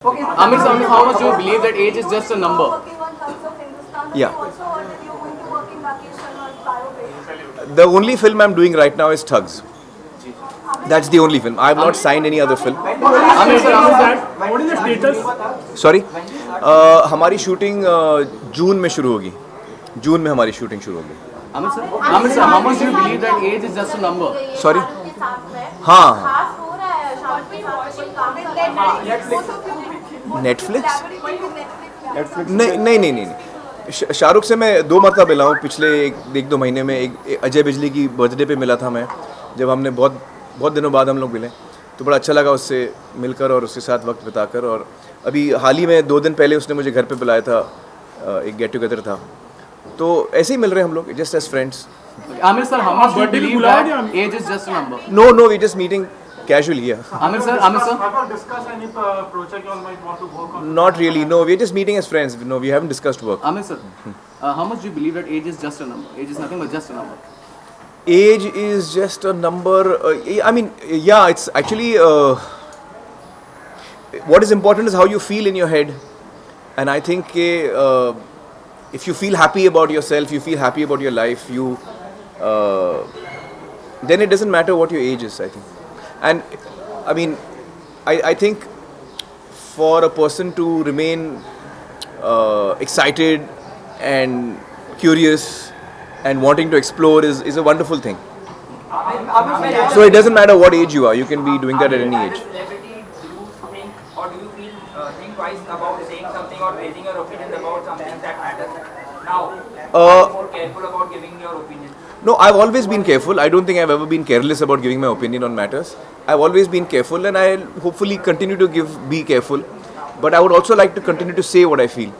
Okay, Amir, how much do you believe that age is just a number? Yeah. Also, or are you going to work in vacation or biopic? The only film I'm doing right now is Thugs. That's the only film. I have not signed any other film. Amir, sir, What is the status? Sorry. हमारी shooting जून में शुरू होगी. जून में हमारी shooting शुरू होगी. Amir, sir, how much do you believe that age is just a number? Sorry. हाँ. Netflix? नहीं नहीं नहीं नहीं. शाहरुख से मैं 2 मरतबा मिला हूँ पिछले एक दो महीने में. एक अजय बिजली की बर्थडे पे मिला था मैं, जब हमने बहुत दिनों बाद हम लोग मिले, तो बड़ा अच्छा लगा उससे मिलकर और उसके साथ वक्त बिताकर. और अभी हाल ही में 2 दिन पहले उसने मुझे घर पे बुलाया था, एक गेट टुगेदर था, तो ऐसे ही मिल रहे हैं हम लोग, just as friends. Amir, sir, how much do you believe that age is just a number? No, we just meeting casually here. Amir, sir. Have you discussed any project you all might want to work on? Not really, no. We're just meeting as friends. No, we haven't discussed work. Amir, sir, how much do you believe that age is just a number? Age is nothing but just a number. Age is just a number. I mean, yeah, it's actually what is important is how you feel in your head. And I think if you feel happy about yourself, you feel happy about your life, you then it doesn't matter what your age is, I think. And I mean, I think for a person to remain excited and curious and wanting to explore is a wonderful thing. So it doesn't matter what age you are, you can be doing that at any age. Celebrity, do you think or do you think twice about saying something or raising your opinion about something that matters? Now, are you more careful about giving your opinion? No, I've always been careful. I don't think I've ever been careless about giving my opinion on matters. I've always been careful, and I'll hopefully continue to be careful. But I would also like to continue to say what I feel.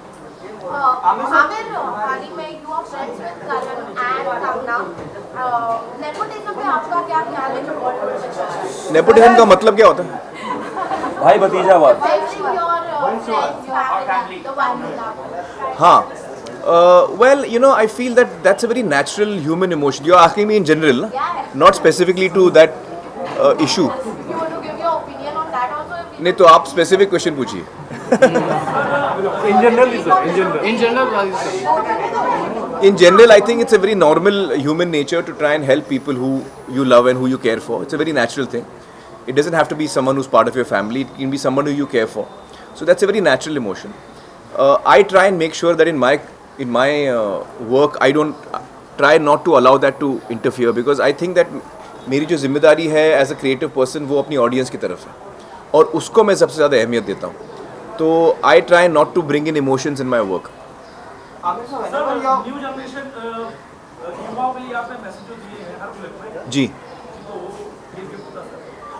Amir, हाल ही में you are friends with Karan and Kamna. Nepotism पे आपका क्या ख्याल है जो Bollywood में चल रहा है? Nepotism का मतलब क्या होता है? भाई भतीजावाद. Helping your friends, your family, the one you love. हाँ. Well, you know, I feel that that's a very natural human emotion. You're asking me in general, not specifically to that issue. You want to give your opinion on that also? नहीं तो आप specific question पूछिए. In general, sir. In general. In general, sir. In general, I think it's a very normal human nature to try and help people who you love and who you care for. It's a very natural thing. It doesn't have to be someone who's part of your family. It can be someone who you care for. So that's a very natural emotion. I try and make sure that in my work, I don't try not to allow that to interfere, because I think that मेरी जो जिम्मेदारी है as a creative person वो अपनी audience की तरफ है, और उसको मैं सबसे ज़्यादा अहमियत देता हूँ. तो I try not to bring in emotions in my work. Sir, new generation युवाओं के लिए आपने मैसेज दिए हैं हर फिल्म में. जी. तो ये गिफ्ट था सर.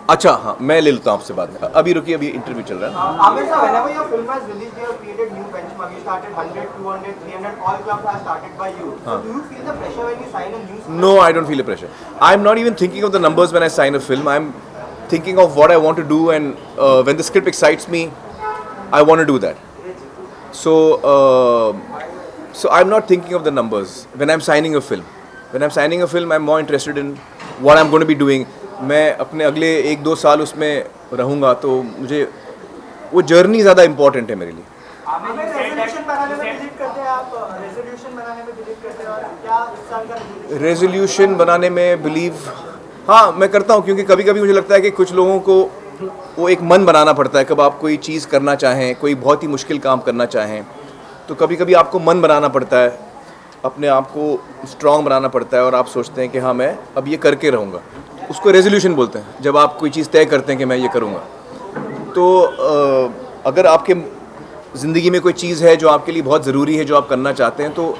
अच्छा हाँ, मैं ले लेता हूँ आपसे बाद में. अभी रुकिए, अभी इंटरव्यू चल रहा है. Amir sir, whenever your film has released, you have created new benchmark. You started 100, 200, 300. All clubs are started by you. So do you feel the pressure when you sign a new script? No, I don't feel a pressure. I'm not even thinking of the numbers when I sign a film. I'm thinking of what I want to do, and when the script excites me, I want to do that. So I'm not thinking of the numbers when I'm signing a film. When I'm signing a film, I'm more interested in what I'm going to be doing. मैं अपने अगले 1-2 साल उसमें रहूँगा, तो मुझे वो journey ज़्यादा इम्पोर्टेंट है मेरे लिए. Amir, resolution बनाने में believe करते हैं आप? Resolution बनाने में believe करते हैं, और क्या इस साल का resolution? रेजोल्यूशन बनाने में बिलीव, हाँ मैं करता हूँ, क्योंकि कभी कभी मुझे लगता है कि कुछ लोगों को वो एक मन बनाना पड़ता है. कब आप कोई चीज़ करना चाहें, कोई बहुत ही मुश्किल काम करना चाहें, तो कभी कभी आपको मन बनाना पड़ता है, अपने आप को स्ट्रॉन्ग बनाना पड़ता है, और आप सोचते हैं कि हाँ मैं अब ये करके रहूँगा. उसको रेजोल्यूशन बोलते हैं, जब आप कोई चीज़ तय करते हैं कि मैं ये करूँगा. तो अगर आपके ज़िंदगी में कोई चीज़ है जो आपके लिए बहुत ज़रूरी है, जो आप करना चाहते हैं, तो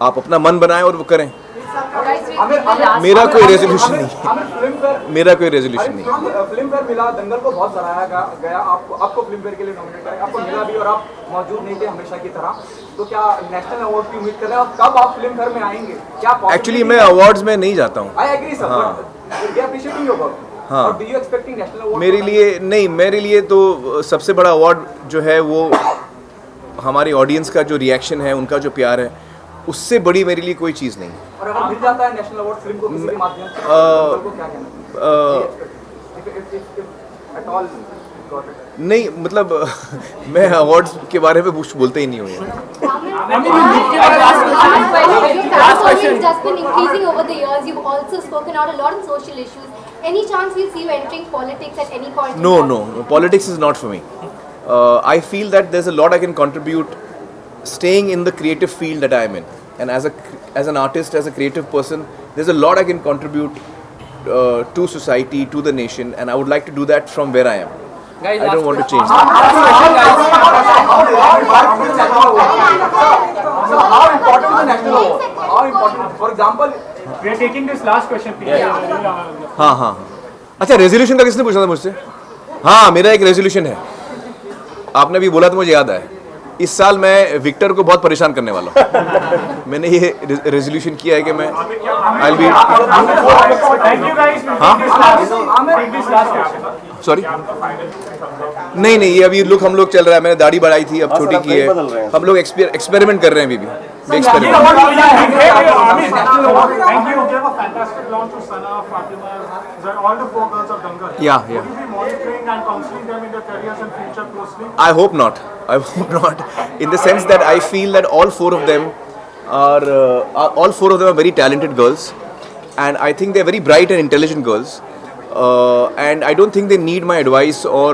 आप अपना मन बनाएं और वो करें. मेरा कोई रेजोल्यूशन नहीं है. मेरा कोई रेजोल्यूशन नहीं है. फिल्म फेयर मिला, दंगल को बहुत सराहा गया. आपको फिल्म फेयर के लिए नॉमिनेट किया, आपको मिला भी, और आप मौजूद नहीं थे हमेशा की तरह. तो क्या नेशनल अवार्ड की उम्मीद कर रहे हैं, और कब आप फिल्म फेयर में आएंगे? क्या एक्चुअली मैं अवार्ड्स में नहीं जाता हूँ. I agree sir, we are appreciating your work. हाँ. और do you expecting national award? मेरे लिए नहीं, मेरे लिए तो सबसे बड़ा अवार्ड जो है वो हमारी ऑडियंस का जो रिएक्शन है, उनका जो प्यार है, उससे बड़ी मेरे लिए कोई चीज़ नहीं. और अगर मिल जाता है नेशनल अवार्ड फिल्म को किसी भी माध्यम से, तो क्या कहना? At all got it? नहीं मतलब मैं अवार्ड्स के बारे में कुछ बोलते ही नहीं हूँ यार। Last question. Just been increasing over the years. You've also spoken out a lot on social issues. Any chance we'll see you entering politics at any point? No, no, politics is not for me. I feel that there's a lot I can contribute staying in the creative field that I am in. And as an artist, as a creative person, there's a lot I can contribute to society, to the nation, and I would like to do that from where I am. Guys, I don't want to change that. So how important is the national award? How important? For example, we are taking this last question. Please. हाँ हाँ अच्छा resolution का किसने पूछा था मुझसे? हाँ मेरा एक रेजोल्यूशन है, आपने अभी बोला तो मुझे याद आया। इस साल मैं विक्टर को बहुत परेशान करने वाला हूँ। मैंने ये रेजोल्यूशन किया है कि मैं I'll be सॉरी नहीं नहीं, ये अभी लुक हम लोग चल रहा है, मैंने दाढ़ी बढ़ाई थी अब छोटी की है, हम लोग एक्सपेरिमेंट कर रहे हैं अभी भी experiment. Yeah. I hope not. In the sense that I feel that all four of them are very talented girls, and I think they're very bright and intelligent girls, and I don't think they need my advice or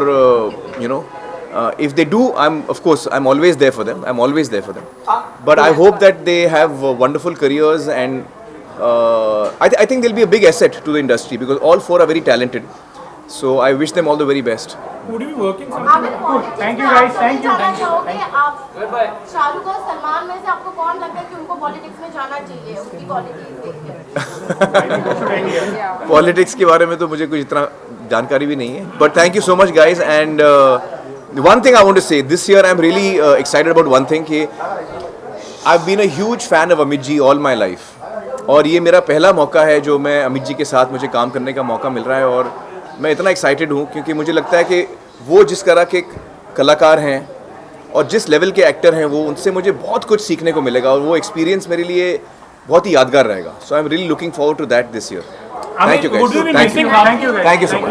if they do, I'm always there for them. But I hope that they have wonderful careers, and I think they'll be a big asset to the industry because all four are very talented. So I wish them all the very best. Would you be working Aamir, Thank you guys. Thank you. आप शाहरुख और सलमान में से आपको कौन लगता है कि उनको पॉलिटिक्स में जाना चाहिए उसकी क्वालिटीज देख के? पॉलिटिक्स के बारे में तो मुझे कुछ इतना जानकारी भी नहीं है, but thank you so much guys. And one thing I want to say, this year I am really excited about one thing कि I have been a huge fan of Amit ji all my life, और ये मेरा पहला मौका है जो मैं अमित जी के साथ मुझे काम करने का मौका मिल रहा है, और मैं इतना एक्साइटेड हूँ क्योंकि मुझे लगता है कि वो जिस तरह के कलाकार हैं और जिस लेवल के एक्टर हैं वो, उनसे मुझे बहुत कुछ सीखने को मिलेगा, और वो एक्सपीरियंस मेरे लिए बहुत ही यादगार रहेगा। So I am really looking forward to that this year. Thank you guys, thank you so much.